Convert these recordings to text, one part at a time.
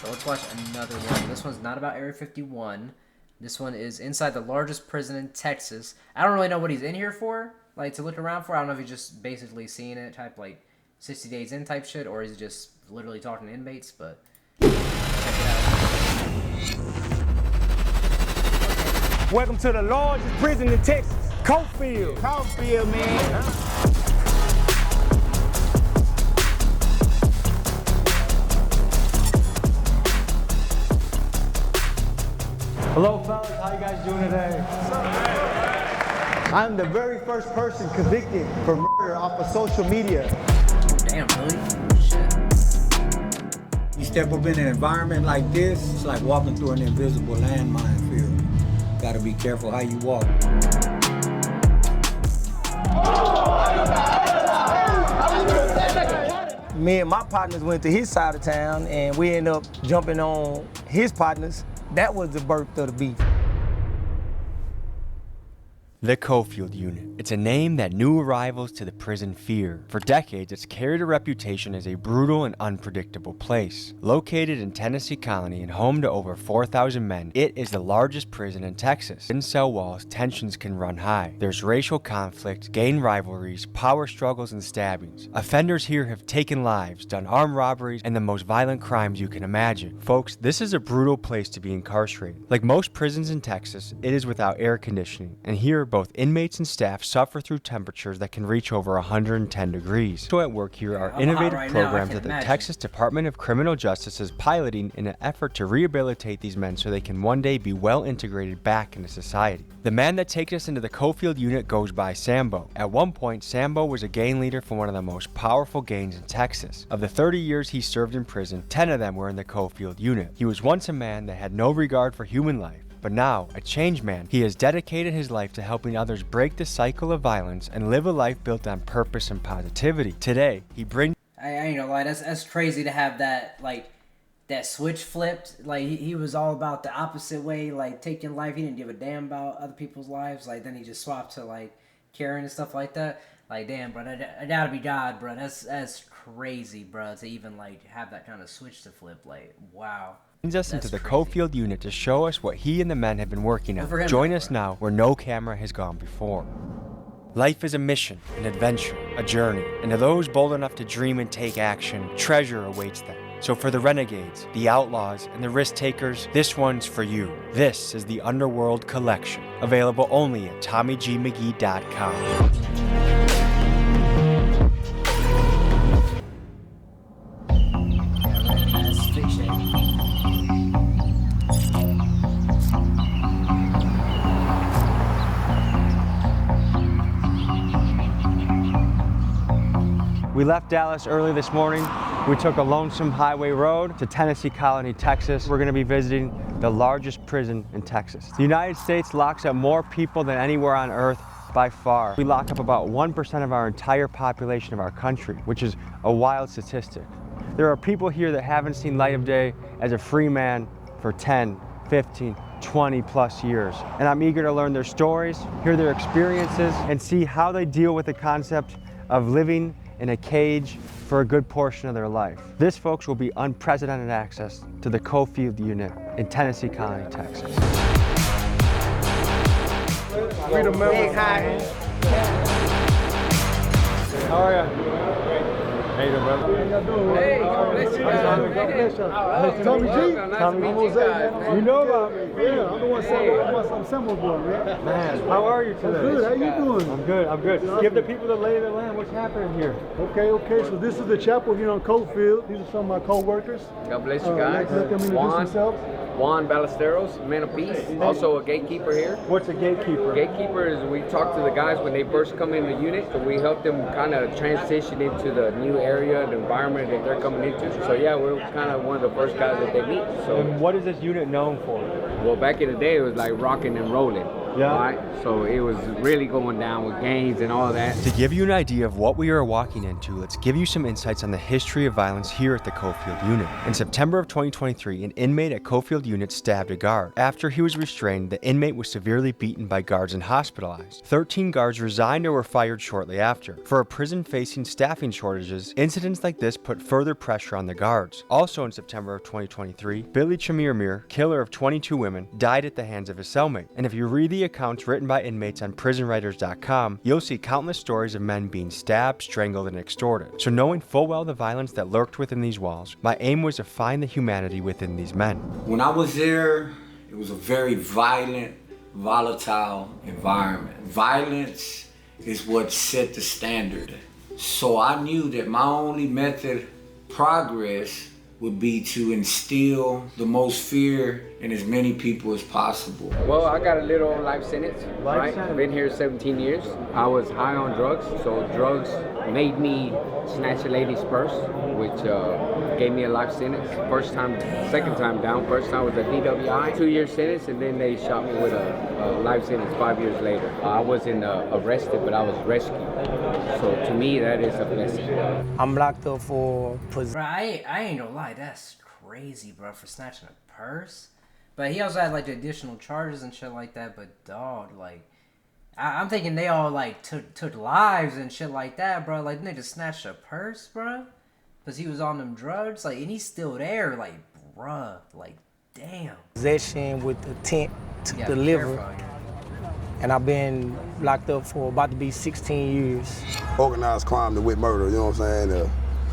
So let's watch another one. This one's not about Area 51. This one is inside the largest prison in Texas. I don't really know what he's in here for, like to look around for. I don't know if he's just basically seeing it, type like 60 days in type shit, or is he just literally talking to inmates, but check it out. Welcome to the largest prison in Texas, Cofield. Cofield, man. Hello, fellas. How you guys doing today? I'm the very first person convicted for murder off of social media. Damn, really? Shit. You step up in an environment like this, it's like walking through an invisible landmine field. Gotta be careful how you walk. Me and my partners went to his side of town and we ended up jumping on his partners. That was the birth of the beef. The Cofield Unit. It's a name that new arrivals to the prison fear. For decades, it's carried a reputation as a brutal and unpredictable place. Located in Tennessee Colony and home to over 4,000 men, it is the largest prison in Texas. In cell walls, tensions can run high. There's racial conflict, gang rivalries, power struggles, and stabbings. Offenders here have taken lives, done armed robberies, and the most violent crimes you can imagine. Folks, this is a brutal place to be incarcerated. Like most prisons in Texas, it is without air conditioning, and here both inmates and staff suffer through temperatures that can reach over 110 degrees. So at work here are innovative programs that the Texas Department of Criminal Justice is piloting in an effort to rehabilitate these men so they can one day be well integrated back into society. The man that takes us into the Cofield Unit goes by Sambo. At one point, Sambo was a gang leader for one of the most powerful gangs in Texas. Of the 30 years he served in prison, 10 of them were in the Cofield Unit. He was once a man that had no regard for human life. But now, a changed man, he has dedicated his life to helping others break the cycle of violence and live a life built on purpose and positivity. Today, he brings... I ain't gonna lie, that's crazy to have that, like, that switch flipped. Like, he was all about the opposite way, like, taking life. He didn't give a damn about other people's lives. Like, then he just swapped to, like, caring and stuff like that. Like, damn, bro, I gotta be God, bro. That's crazy, bro, to even, like, have that kind of switch to flip. Like, wow. Brings us into the Cofield Unit to show us what he and the men have been working on. Join us now where no camera has gone before. Life is a mission, an adventure, a journey, and to those bold enough to dream and take action, treasure awaits them. So for the renegades, the outlaws, and the risk takers, this one's for you. This is the Underworld Collection, available only at TommyGMcGee.com. We left Dallas early this morning. We took a lonesome highway road to Tennessee Colony, Texas. We're gonna be visiting the largest prison in Texas. The United States locks up more people than anywhere on earth by far. We lock up about 1% of our entire population of our country, which is a wild statistic. There are people here that haven't seen light of day as a free man for 10, 15, 20 plus years. And I'm eager to learn their stories, hear their experiences, and see how they deal with the concept of living in a cage for a good portion of their life. This, folks, will be unprecedented access to the Cofield Unit in Tennessee Colony, Texas. Freedom members. How are you? How you doing, brother? How y'all doing? Hey, God bless you guys. God bless you. Tommy G. Tommy Jose, man. You know about me. Yeah, I'm the one I'm Samuel's boy, man. Man, how are you today? I'm good. How you doing? I'm good, I'm good. Give the people the lay of the land. What's happening here? Okay. So this is the chapel here on Cofield. These are some of my co-workers. God bless you guys. Let them introduce themselves. Juan Ballesteros, man of peace, also a gatekeeper here. What's a gatekeeper? Gatekeeper is we talk to the guys when they first come in the unit, so we help them kind of transition into the new area, the environment that they're coming into. So yeah, we're kind of one of the first guys that they meet. So And what is this unit known for? well, back in the day, it was like rocking and rolling. Yeah. Right? So it was really going down with gangs and all that. To give you an idea of what we are walking into, let's give you some insights on the history of violence here at the Cofield Unit. In September of 2023, an inmate at Cofield Unit stabbed a guard. After he was restrained, the inmate was severely beaten by guards and hospitalized. 13 guards resigned or were fired shortly after. For a prison facing staffing shortages, incidents like this put further pressure on the guards. Also in September of 2023, Billy Chamirmir, killer of 22 women, died at the hands of his cellmate. And if you read the accounts written by inmates on prisonwriters.com, you'll see countless stories of men being stabbed, strangled, and extorted. So knowing full well the violence that lurked within these walls, my aim was to find the humanity within these men. When I was there, it was a very violent, volatile environment. Violence is what set the standard. So I knew that my only method of progress would be to instill the most fear in as many people as possible. Well, I got a little life sentence, right? I've been here 17 years. I was high on drugs, so drugs made me snatch a lady's purse, which gave me a life sentence. First time, second time down. First time was a DWI, 2-year sentence, and then they shot me with a life sentence 5 years later. I wasn't arrested, but I was rescued. So to me, that is a blessing. I'm locked up for possession. Bro, I ain't gonna lie, that's crazy, bro, for snatching a purse. But he also had like the additional charges and shit like that. But dog, like, I'm thinking they all like took lives and shit like that, bro. Like, they just snatched a purse, bro, because he was on them drugs. Like, and he's still there, like, bruh, like, damn. Possession with the intent to deliver. And I've been locked up for about to be 16 years. Organized crime to with murder, you know what I'm saying?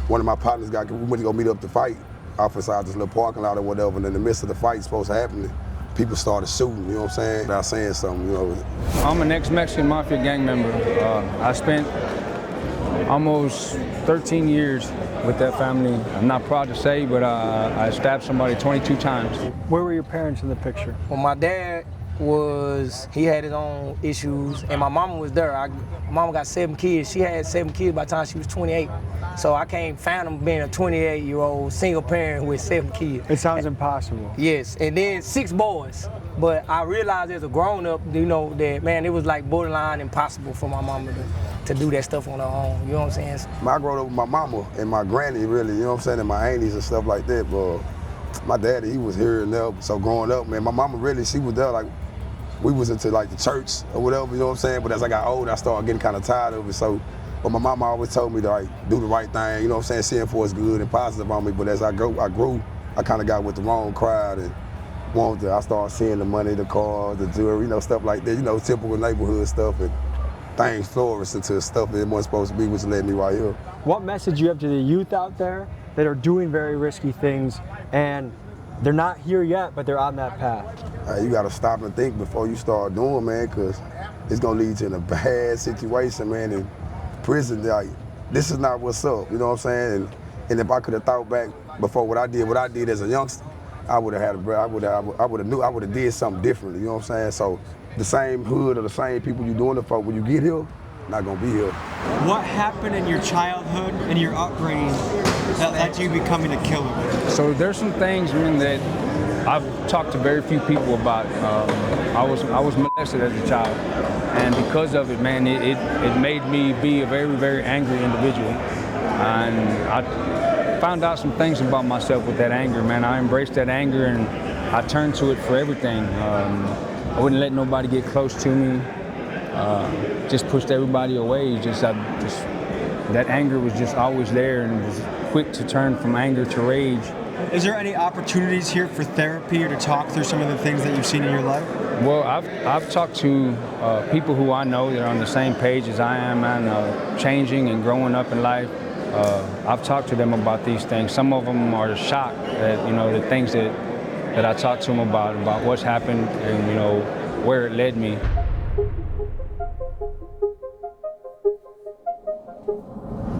One of my partners we went to go meet up to fight outside this little parking lot or whatever, and in the midst of the fight supposed to happen, people started shooting, you know what I'm saying? Without saying something, you know. I'm an ex-Mexican Mafia gang member. I spent almost 13 years with that family. I'm not proud to say, but I stabbed somebody 22 times. Where were your parents in the picture? Well, my dad he had his own issues, and my mama was there. My mama got 7 kids. She had 7 kids by the time she was 28. So I can't fathom being a 28-year-old single parent with 7 kids. It sounds impossible. Yes, and then 6 boys. But I realized as a grown-up, you know, that, man, it was like borderline impossible for my mama to do that stuff on her own, you know what I'm saying? I grew up with my mama and my granny, really, you know what I'm saying, and my aunties and stuff like that, but my daddy, he was here and there. So growing up, man, my mama really, she was there, like, we was into like the church or whatever, you know what I'm saying? But as I got older, I started getting kind of tired of it. So, but my mama always told me to like do the right thing, you know what I'm saying? Seeing for it's good and positive on me. But as I grew, I kind of got with the wrong crowd and I started seeing the money, the cars, the jewelry, you know, stuff like that, you know, typical neighborhood stuff, and things flourished into stuff that it wasn't supposed to be, which led me right here. What message you have to the youth out there that are doing very risky things and they're not here yet, but they're on that path? You gotta stop and think before you start doing, man, because it's gonna lead you in a bad situation, man. In prison, like, this is not what's up, you know what I'm saying? And if I could have thought back before what I did as a youngster, I would have did something differently, you know what I'm saying? So the same hood or the same people you doing it for, when you get here, not gonna be here. What happened in your childhood and your upbringing that led to you becoming a killer? So there's some things, man, that I've talked to very few people about. I was molested as a child, and because of it, man, it made me be a very, very angry individual. And I found out some things about myself with that anger, man. I embraced that anger and I turned to it for everything. I wouldn't let nobody get close to me. Just pushed everybody away. That anger was just always there and was quick to turn from anger to rage. Is there any opportunities here for therapy or to talk through some of the things that you've seen in your life? Well, I've talked to people who I know that are on the same page as I am, man, changing and growing up in life. I've talked to them about these things. Some of them are shocked at, you know, the things that I talked to them about what's happened and, you know, where it led me.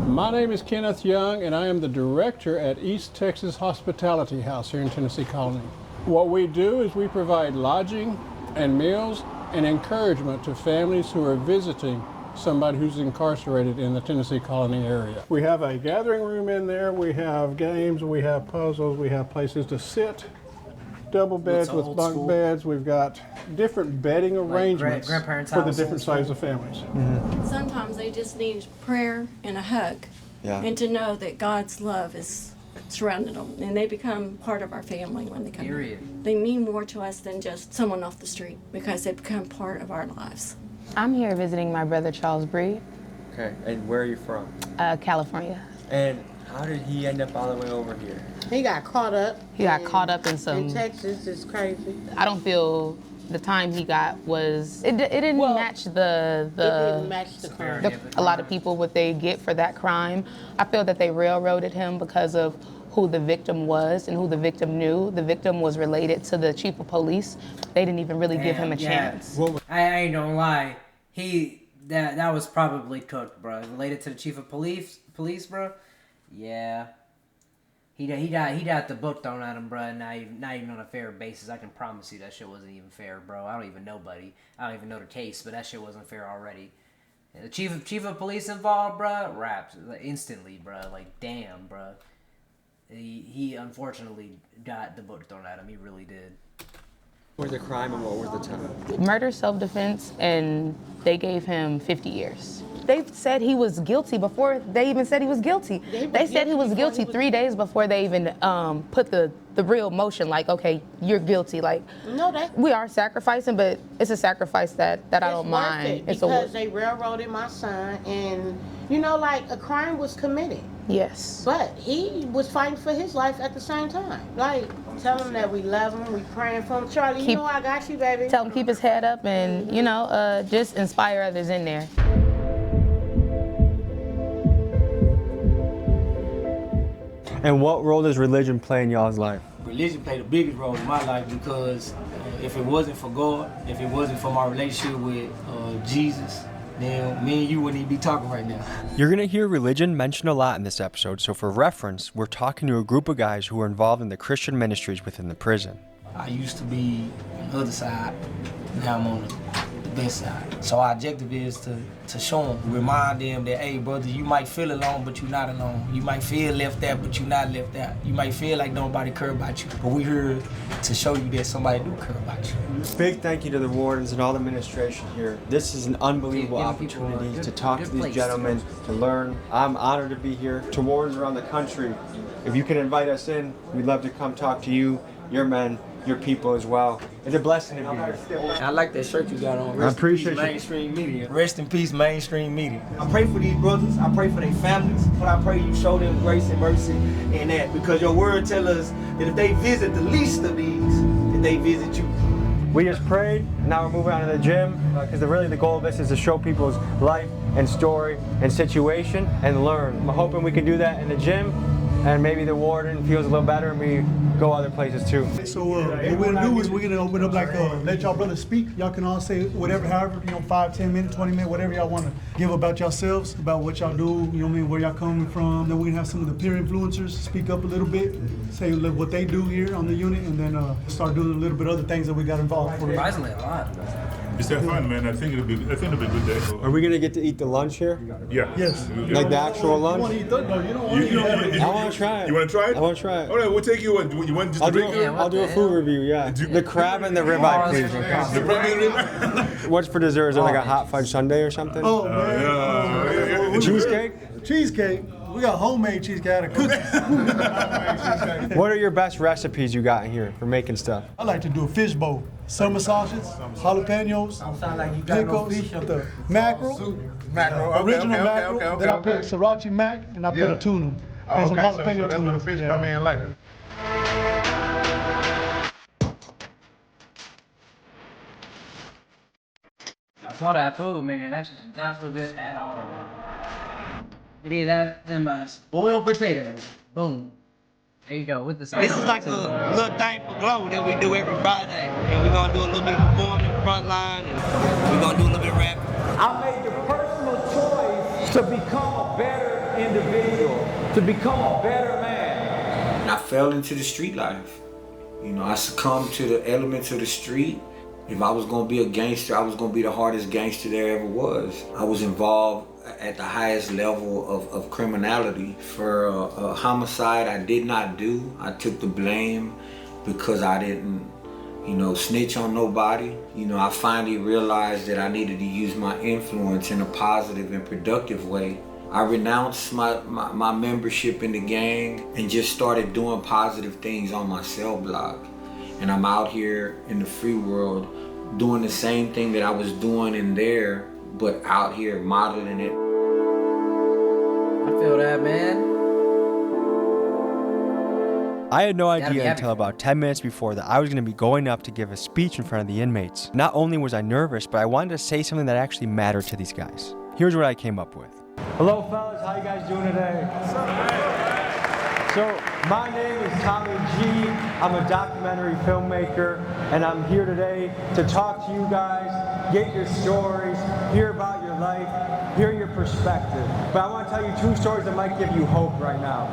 My name is Kenneth Young, and I am the director at East Texas Hospitality House here in Tennessee Colony. What we do is we provide lodging and meals and encouragement to families who are visiting somebody who's incarcerated in the Tennessee Colony area. We have a gathering room in there, we have games, we have puzzles, we have places to sit double beds It's with old bunk school. beds. We've got different bedding arrangements grandparents' for the house, different old size of families. Sometimes they just need prayer and a hug, Yeah. and to know that God's love is surrounding them, and they become part of our family when they come here. Period. They mean more to us than just someone off the street because they become part of our lives. I'm here visiting my brother Charles Bree, Okay, and where are you from? California. And how did he end up all the way over here? He got caught up. He got caught up in some. In Texas, it's crazy. I don't feel the time he got was it didn't match It didn't match the crime. a lot of people what they get for that crime. I feel that they railroaded him because of who the victim was and who the victim knew. The victim was related to the chief of police. They didn't even really give him a chance. I ain't gonna lie. That was probably cooked, bro. Related to the chief of police, bro. Yeah. He got the book thrown at him, bro. Not even on a fair basis. I can promise you that shit wasn't even fair, bro. I don't even know, buddy. I don't even know the case, but that shit wasn't fair already. And the chief of police involved, bro. Raps instantly, bro. Like damn, bro. He unfortunately got the book thrown at him. He really did. What was the crime and what was the time? Murder, self-defense, and they gave him 50 years. They said he was guilty before they even said he was guilty. They said he was guilty 3 days before they even put the real motion, like, okay, you're guilty. Like, No, we are sacrificing, but it's a sacrifice that I don't mind. Because they railroaded my son, and like a crime was committed. Yes. But he was fighting for his life at the same time. Like, tell him that we love him, we praying for him. Charlie, you know I got you, baby. Tell him keep his head up and, just inspire others in there. And what role does religion play in y'all's life? Religion played the biggest role in my life because if it wasn't for God, if it wasn't for my relationship with Jesus, then me and you wouldn't even be talking right now. You're gonna hear religion mentioned a lot in this episode, so for reference, we're talking to a group of guys who are involved in the Christian ministries within the prison. I used to be on the other side, now I'm on the best side. So our objective is to show them, remind them that, hey brother, you might feel alone, but you're not alone. You might feel left out, but you're not left out. You might feel like nobody care about you, but we're here to show you that somebody do care about you. Big thank you to the wardens and all the administration here. This is an unbelievable opportunity to talk to these gentlemen, to learn. I'm honored to be here. To wardens around the country, if you can invite us in, we'd love to come talk to you, your men, your people as well. It's a blessing to be here. I like that shirt you got on. I appreciate you. Mainstream media. Rest in peace, mainstream media. I pray for these brothers. I pray for their families. But I pray you show them grace and mercy in that. Because your word tells us that if they visit the least of these, that they visit you. We just prayed, now we're moving on to the gym, because really the goal of this is to show people's life and story and situation and learn. I'm hoping we can do that in the gym, and maybe the warden feels a little better and we go other places too. So what we're gonna do is we're gonna open up let y'all brothers speak. Y'all can all say whatever, however, 5, 10 minutes, 20 minutes, whatever y'all wanna give about yourselves, about what y'all do, where y'all coming from. Then we're gonna have some of the peer influencers speak up a little bit, say what they do here on the unit, and then start doing a little bit other things that we got involved for. Surprisingly a lot. It's that fun, man. I think it'll be a good day. Are we gonna get to eat the lunch here? Yeah. Yes. Like the actual lunch? You wanna eat that? No, you don't want to eat that. I wanna try it. You wanna try it? I wanna try it. All right, we'll take you. You want just I'll a drink? I'll do a food review, yeah. The crab and the ribeye, please. The crab and the ribeye? What's for dessert? Is it like a hot fudge sundae or something? Oh, man. The cheesecake? Cheesecake. We got homemade cheesecake out of cookies. What are your best recipes you got in here for making stuff? I like to do a fish bowl. Summer sausages, jalapenos, pickles, the mackerel, original mackerel. Then I put sriracha mac and I put a tuna. And some jalapeno tuna. The fish come in later. All that food, man, that's not good at all. Maybe that, them boiled potatoes. Boom. There you go, with the sauce. This is like a little thing for Glow that we do every Friday. And we're gonna do a little bit of performing in the front line, and we're gonna do a little bit of rap. I made the personal choice to become a better individual, to become a better man. And I fell into the street life. I succumbed to the elements of the street. If I was gonna be a gangster, I was gonna be the hardest gangster there ever was. I was involved at the highest level of criminality for a homicide I did not do. I took the blame because I didn't, snitch on nobody. I finally realized that I needed to use my influence in a positive and productive way. I renounced my membership in the gang and just started doing positive things on my cell block. And I'm out here in the free world doing the same thing that I was doing in there, but out here modeling it. I feel that, man. I had no idea until about 10 minutes before that I was going to be going up to give a speech in front of the inmates. Not only was I nervous, but I wanted to say something that actually mattered to these guys. Here's what I came up with. Hello fellas, how you guys doing today? So, my name is Tommy G. I'm a documentary filmmaker, and I'm here today to talk to you guys, get your stories, hear about your life, hear your perspective. But I want to tell you 2 stories that might give you hope right now.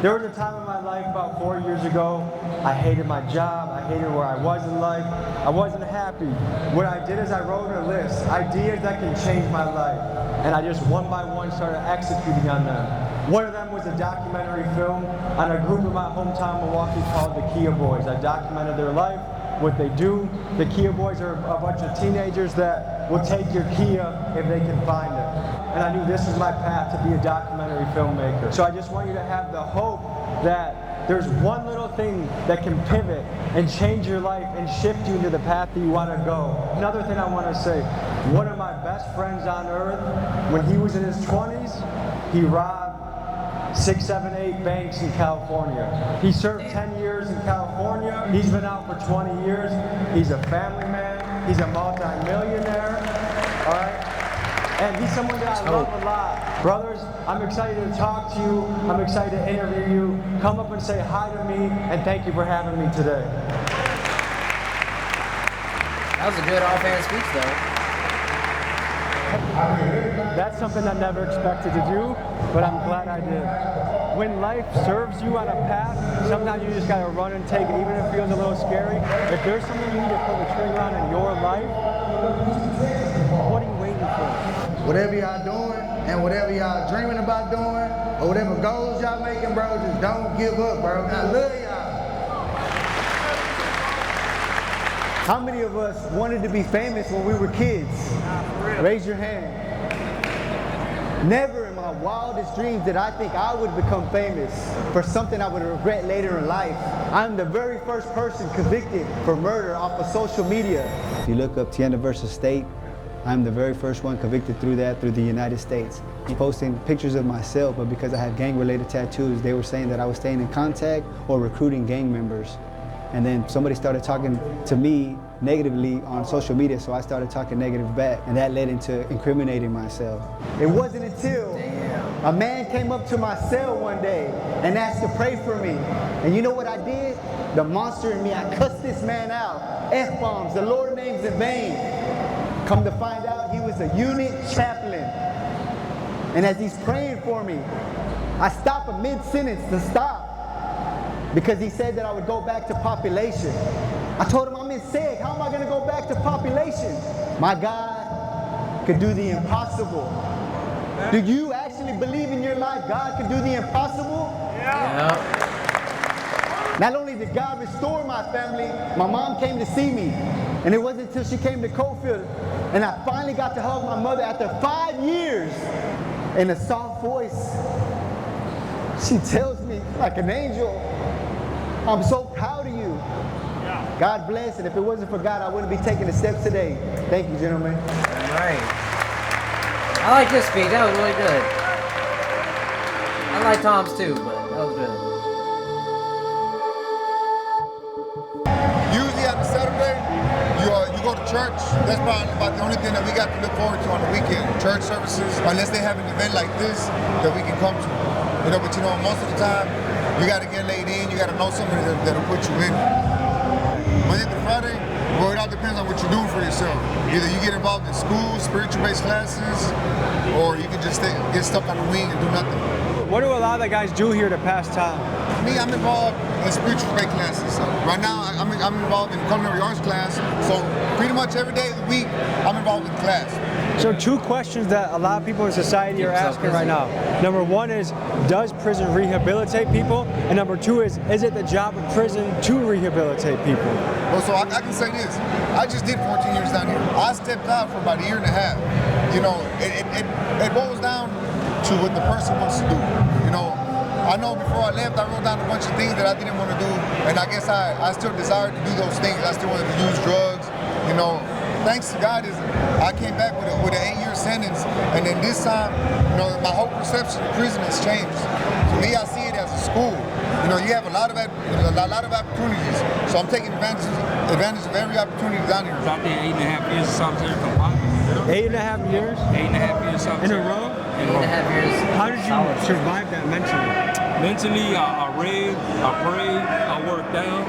There was a time in my life about 4 years ago, I hated my job, I hated where I was in life, I wasn't happy. What I did is I wrote a list, ideas that can change my life, and I just one by one started executing on them. One of them was a documentary film on a group in my hometown Milwaukee called the Kia Boys. I documented their life, what they do. The Kia Boys are a bunch of teenagers that will take your Kia if they can find it. And I knew this was my path to be a documentary filmmaker. So I just want you to have the hope that there's one little thing that can pivot and change your life and shift you into the path that you want to go. Another thing I want to say, one of my best friends on earth, when he was in his 20s, he robbed 6, 7, 8 banks in California. He served 10 years in California. He's been out for 20 years. He's a family man. He's a multi-millionaire. All right? And he's someone that I love a lot. Brothers, I'm excited to talk to you. I'm excited to interview you. Come up and say hi to me, and thank you for having me today. That was a good offhand speech, though. That's something I never expected to do, but I'm glad I did. When life serves you on a path, sometimes you just gotta run and take it, even if it feels a little scary. If there's something you need to pull the trigger on in your life, what are you waiting for? Whatever y'all doing and whatever y'all dreaming about doing or whatever goals y'all making, bro, just don't give up, bro. I love y'all. How many of us wanted to be famous when we were kids? Raise your hand. Never in my wildest dreams did I think I would become famous for something I would regret later in life. I'm the very first person convicted for murder off of social media. If you look up Tienda versus State, I'm the very first one convicted through the United States. I'm posting pictures of myself, but because I had gang-related tattoos, they were saying that I was staying in contact or recruiting gang members. And then somebody started talking to me negatively on social media, so I started talking negative back, and that led into incriminating myself. It wasn't until a man came up to my cell one day and asked to pray for me. And you know what I did? The monster in me, I cussed this man out. F-bombs, the Lord names in vain. Come to find out, he was a unit chaplain. And as he's praying for me, I stop a mid-sentence to stop because he said that I would go back to population. I told him I'm in SEG, how am I gonna go back to population? My God could do the impossible. Do you actually believe in your life God can do the impossible? Yeah. Not only did God restore my family, my mom came to see me. And it wasn't until she came to Cofield and I finally got to hug my mother after 5 years. In a soft voice, she tells me like an angel, I'm so proud of you. God bless, and if it wasn't for God, I wouldn't be taking the steps today. Thank you, gentlemen. All right. I like this speech. That was really good. I like Tom's too, but that was good. Usually on Saturday, you go to church. That's about the only thing that we got to look forward to on the weekend. Church services, unless they have an event like this that we can come to. But most of the time, you got to get laid in. You got to know somebody that'll put you in. Monday through Friday, well, it all depends on what you're doing for yourself. Either you get involved in school, spiritual-based classes, or you can just get stuck on the wing and do nothing. What do a lot of the guys do here to pass time? me, I'm involved in spiritual faith classes. Right now, I'm involved in culinary arts class. So pretty much every day of the week, I'm involved with class. So 2 questions that a lot of people in society are asking right now. Number 1 is, does prison rehabilitate people? And number 2 is it the job of prison to rehabilitate people? Well, so I can say this. I just did 14 years down here. I stepped out for about a year and a half. You know, it boils down to what the person wants to do. You know, I know before I left, I wrote down a bunch of things that I didn't want to do, and I guess I still desired to do those things. I still wanted to use drugs, you know. Thanks to God, I came back with an 8-year sentence, and then this time, you know, my whole perception of prison has changed. To me, I see it as a school. You know, you have a lot of opportunities, so I'm taking advantage of every opportunity down here. I did 8.5 years of solitary confinement. 8.5 years? 8.5 years solitary. In a row? 8.5 years. How did you survive that mentally? Mentally, I read, I prayed, I worked out.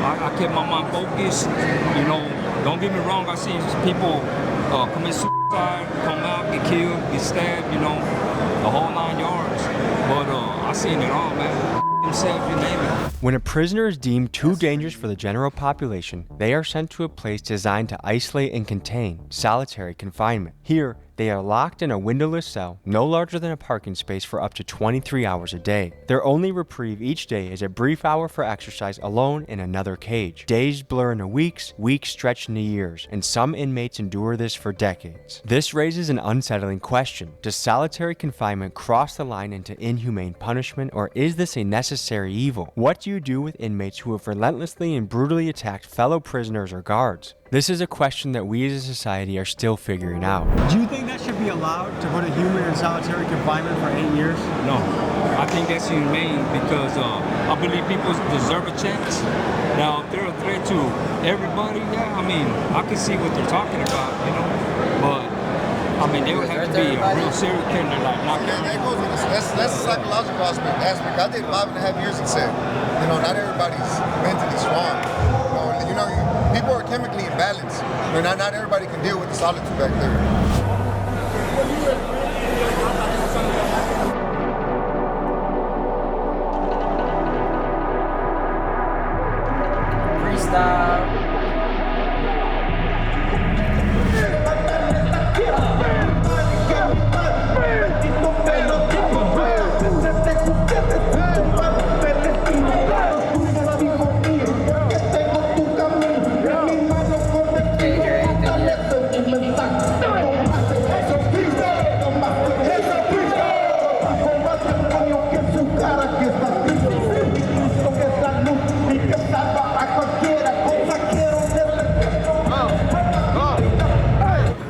I kept my mind focused. You know, don't get me wrong, I see people commit suicide, come out, get killed, get stabbed, you know, the whole 9 yards. But I seen it all, man. Himself, you name it. When a prisoner is deemed too dangerous for the general population, they are sent to a place designed to isolate and contain, solitary confinement. Here, they are locked in a windowless cell, no larger than a parking space, for up to 23 hours a day. Their only reprieve each day is a brief hour for exercise alone in another cage. Days blur into weeks, weeks stretch into years, and some inmates endure this for decades. This raises an unsettling question. Does solitary confinement cross the line into inhumane punishment, or is this a necessary evil? What do you do with inmates who have relentlessly and brutally attacked fellow prisoners or guards? This is a question that we as a society are still figuring out. Do you think that should be allowed to put a human in solitary confinement for 8 years? No, I think that's humane because I believe people deserve a chance. Now, if they're a threat to everybody, yeah, I mean, I can see what they're talking about, you know, but I mean, they would have to be a real serial killer, like not that's a psychological aspect. I did 5.5 years in set. You know, not everybody's mentally strong. You know, people are chemically imbalanced. You know, not everybody can deal with the solitude back there. Freestyle.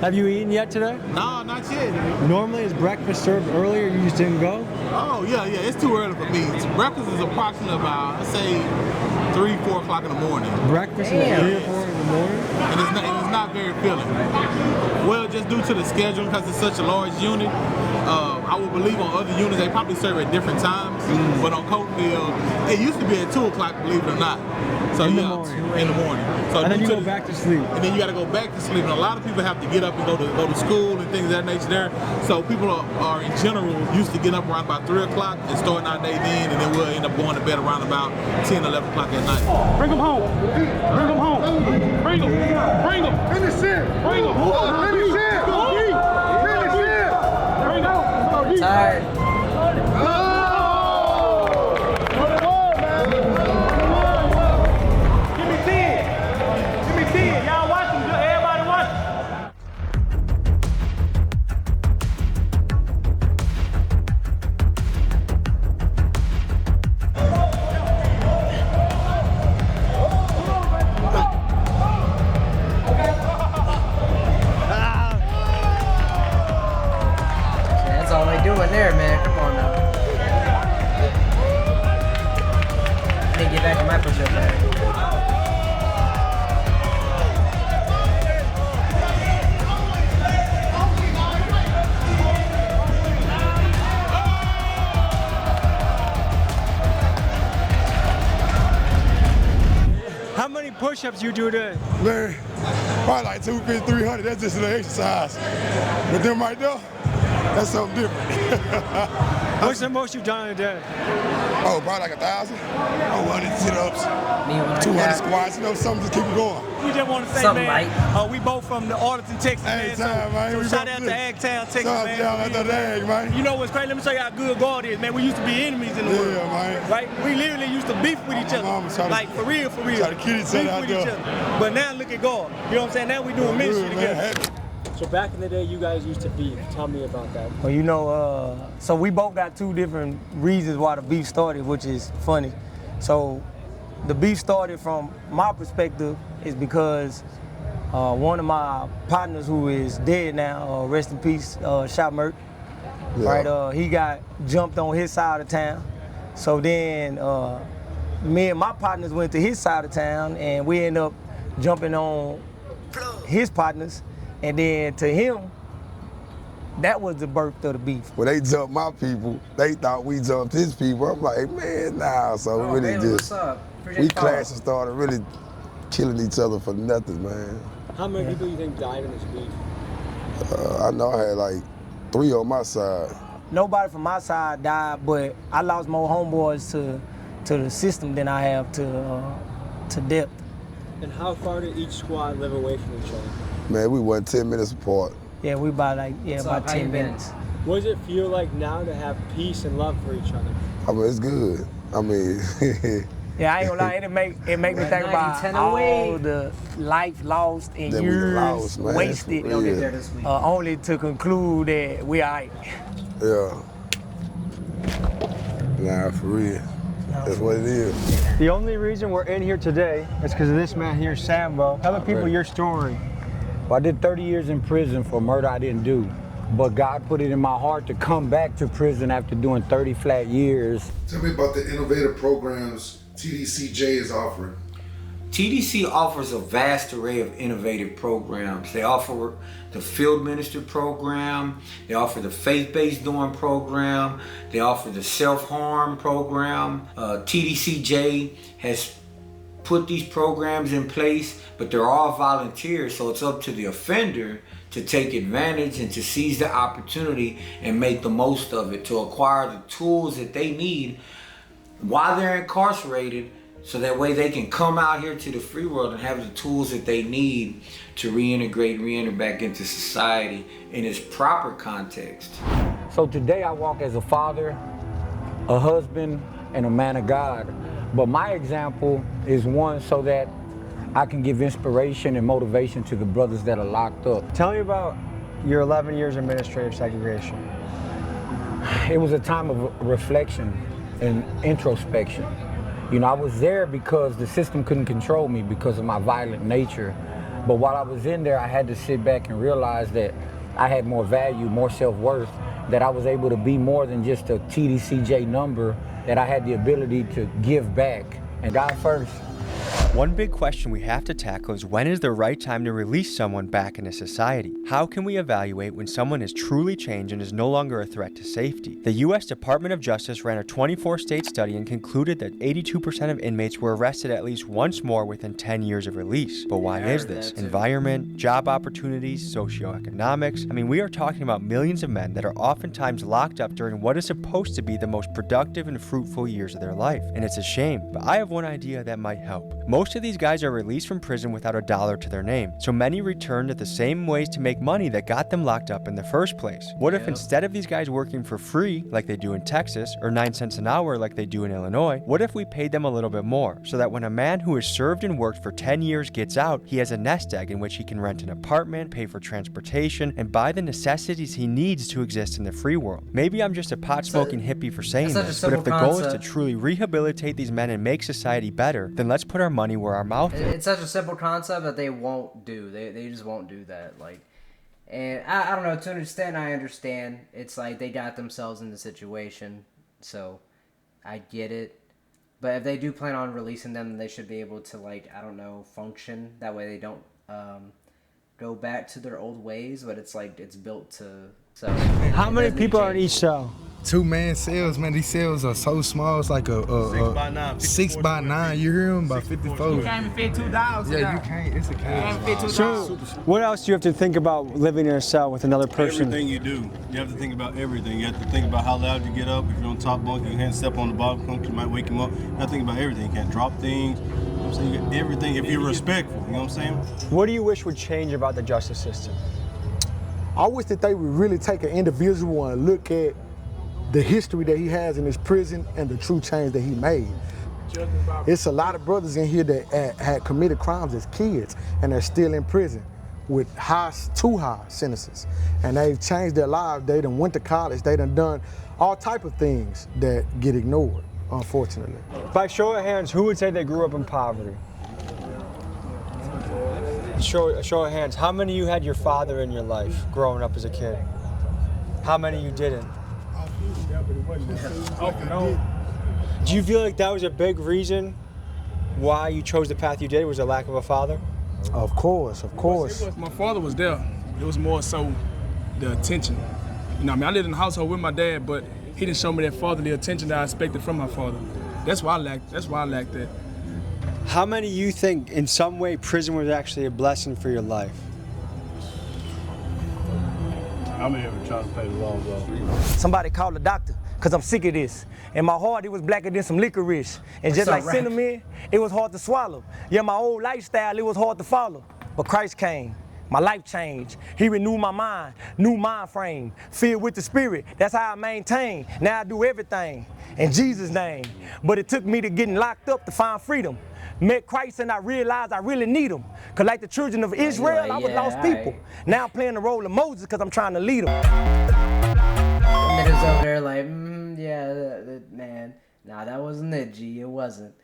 Have you eaten yet today? No, not yet. Normally, is breakfast served earlier? You just didn't go? Oh, yeah, it's too early for me. Breakfast is approximately about, let's say, 3, 4 o'clock in the morning. Breakfast is 3 or 4 in the morning? And it's not very filling. Well, just due to the schedule, because it's such a large unit, I would believe on other units, they probably serve at different times. But on Coatfield, it used to be at 2 o'clock, believe it or not. So in the morning. So and then you go back to sleep. And then you got to go back to sleep. And a lot of people have to get up and go to school and things of that nature there. So people are in general used to get up around about 3 o'clock and starting our day then, and then we'll end up going to bed around about 10, 11 o'clock at night. Bring them home. Bring them home. Bring them. Bring them. Finish it. Bring them. Finish it. Finish it. Bring them. Tired. Doing there, man. Come on now. I need to get back to my push-up bag. How many push-ups you do today? Man, probably like 250, 300. That's just an exercise. But them right there, that's something different. What's the most you've done in a day? Oh, probably like 1,000. 100 sit-ups, 200 squats, something to keep them going. We just want to say, Something man, we both from the Arlington, Texas, man. So shout out to Agtown, Texas, man. You know what's crazy? Let me show you how good God is, man. We used to be enemies in the world. Man. Right? We literally used to beef with each other. Like, for real. Try to kill each other out there. But now look at God. You know what I'm saying? Now we doing ministry together. So back in the day, you guys used to beef. Tell me about that. Well, so we both got two different reasons why the beef started, which is funny. So the beef started from my perspective is because one of my partners who is dead now, rest in peace, Shot Merck, right? He got jumped on his side of town. So then me and my partners went to his side of town and we ended up jumping on his partners. And then to him, that was the birth of the beef. When they jumped my people, they thought we jumped his people. I'm like, man, nah. So we clashed and started really killing each other for nothing, man. How many people do you think died in this beef? I know I had like 3 on my side. Nobody from my side died, but I lost more homeboys to the system than I have to death. And how far did each squad live away from each other? Man, we went 10 minutes apart. Yeah, we about 10 minutes. What does it feel like now to have peace and love for each other? I mean, it's good. I mean, yeah, I ain't gonna lie, it make me think about all the life lost and years wasted, only to conclude that we all right. Yeah. Nah, for real. That's what it is. The only reason we're in here today is because of this man here, Sambo. Tell the people your story. Well, I did 30 years in prison for murder I didn't do. But God put it in my heart to come back to prison after doing 30 flat years. Tell me about the innovative programs TDCJ is offering. TDC offers a vast array of innovative programs. They offer the Field Minister program, they offer the Faith-Based Dorm program, they offer the Self-Harm program. TDCJ has put these programs in place, but they're all volunteers, so it's up to the offender to take advantage and to seize the opportunity and make the most of it, to acquire the tools that they need while they're incarcerated, so that way they can come out here to the free world and have the tools that they need to reenter back into society in its proper context. So today I walk as a father, a husband, and a man of God. But my example is one so that I can give inspiration and motivation to the brothers that are locked up. Tell me about your 11 years of administrative segregation. It was a time of reflection and introspection. You know, I was there because the system couldn't control me because of my violent nature. But while I was in there, I had to sit back and realize that I had more value, more self-worth, that I was able to be more than just a TDCJ number, that I had the ability to give back, and God first. One big question we have to tackle is, when is the right time to release someone back into society? How can we evaluate when someone has truly changed and is no longer a threat to safety? The U.S. Department of Justice ran a 24-state study and concluded that 82% of inmates were arrested at least once more within 10 years of release. But why is this? Environment, job opportunities, socioeconomics. I mean, we are talking about millions of men that are oftentimes locked up during what is supposed to be the most productive and fruitful years of their life. And it's a shame, but I have one idea that might help. Most of these guys are released from prison without a dollar to their name, so many return to the same ways to make money that got them locked up in the first place. What if instead of these guys working for free, like they do in Texas, or 9 cents an hour like they do in Illinois, what if we paid them a little bit more, so that when a man who has served and worked for 10 years gets out, he has a nest egg in which he can rent an apartment, pay for transportation, and buy the necessities he needs to exist in the free world. Maybe I'm just a pot-smoking hippie for saying this, but if the goal is to truly rehabilitate these men and make society better, then let's put our money where our mouth is. It's such a simple concept that they won't do. They just won't do that. Like, and I don't know, to an extent I understand. It's like they got themselves in the situation, so I get it. But if they do plan on releasing them, then they should be able to, like, I don't know, function. That way they don't go back to their old ways, but it's like it's built to. So how many people are in each cell? 2-man cells, man. These cells are so small. It's like a 6 by 9. You hear them? About 54. You can't even fit 2 dogs. Yeah, you can't. It's a cage. So, what else do you have to think about living in a cell with another person? Everything you do, you have to think about everything. You have to think about how loud you get up. If you're on top bunk, you can't step on the bottom bunk. You might wake him up. You have to think about everything. You can't drop things. You know what I'm saying? You got everything. If you're respectful, you know what I'm saying? What do you wish would change about the justice system? I wish that they would really take an individual and look at the history that he has in his prison and the true change that he made. It's a lot of brothers in here that had committed crimes as kids and they're still in prison with too high sentences. And they've changed their lives. They done went to college. They done all type of things that get ignored, unfortunately. By show of hands, who would say they grew up in poverty? Show of hands, how many of you had your father in your life growing up as a kid? How many of you didn't? Do you feel like that was a big reason why you chose the path you did? Was a lack of a father? Of course, of course. My father was there. It was more so the attention. You know, I mean, I lived in the household with my dad, but he didn't show me that fatherly attention that I expected from my father. That's why I lacked that. How many of you think in some way prison was actually a blessing for your life? I'm here trying to pay the laws off. Somebody called the doctor, because I'm sick of this. In my heart, it was blacker than some licorice. And just like cinnamon, it was hard to swallow. Yeah, my old lifestyle, it was hard to follow. But Christ came. My life changed. He renewed my mind, new mind frame, filled with the Spirit. That's how I maintain. Now I do everything in Jesus' name. But it took me to getting locked up to find freedom. Met Christ and I realized I really need him. Cause like the children of Israel, I was lost people. Now I'm playing the role of Moses because I'm trying to lead them. And then it's over there like, man, nah, that wasn't it, G. It wasn't.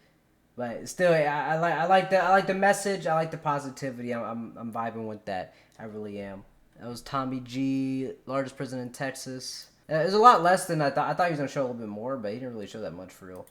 But still, I like the message. I like the positivity. I'm vibing with that. I really am. That was Tommy G, largest prison in Texas. It was a lot less than I thought. I thought he was gonna show a little bit more, but he didn't really show that much for real.